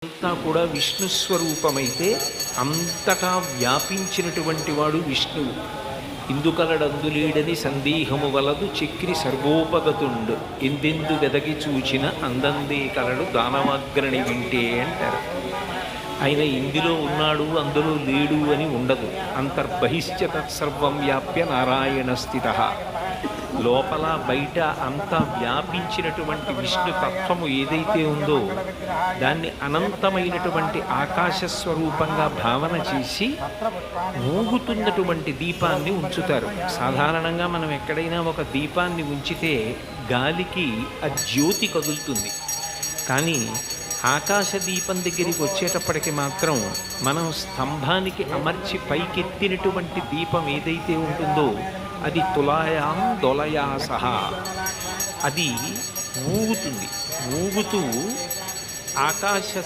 అంతా కూడా విష్ణు స్వరూపమైతే అంతటా వ్యాపించినటువంటి వాడు విష్ణువు. ఇందుకలడందులీడని సందేహము వలదు చక్రి సర్వోపగతుండు ఎందెందు వెదగి చూచిన అందందే కలడు దానవాగ్రణి వింటే అంటారు. ఆయన ఇందులో ఉన్నాడు అందులో లేడు అని ఉండదు. అంతర్బహిశ్చ తత్సర్వం వ్యాప్య నారాయణ స్థిత. లోపల బయట అంతా వ్యాపించినటువంటి విష్ణు తత్వము ఏదైతే ఉందో దాన్ని అనంతమైనటువంటి ఆకాశ స్వరూపంగా భావన చేసి మూగుతున్నటువంటి దీపాన్ని ఉంచుతారు. సాధారణంగా మనం ఎక్కడైనా ఒక దీపాన్ని ఉంచితే గాలికి ఆ జ్యోతి కదులుతుంది. కానీ ఆకాశ దీపం దగ్గరికి వచ్చేటప్పటికి మాత్రం మనం స్తంభానికి అమర్చి పైకెత్తినటువంటి దీపం ఏదైతే ఉంటుందో అది తులాయాం దొలయా సహా అది ఊగుతుంది. ఊగుతూ ఆకాశ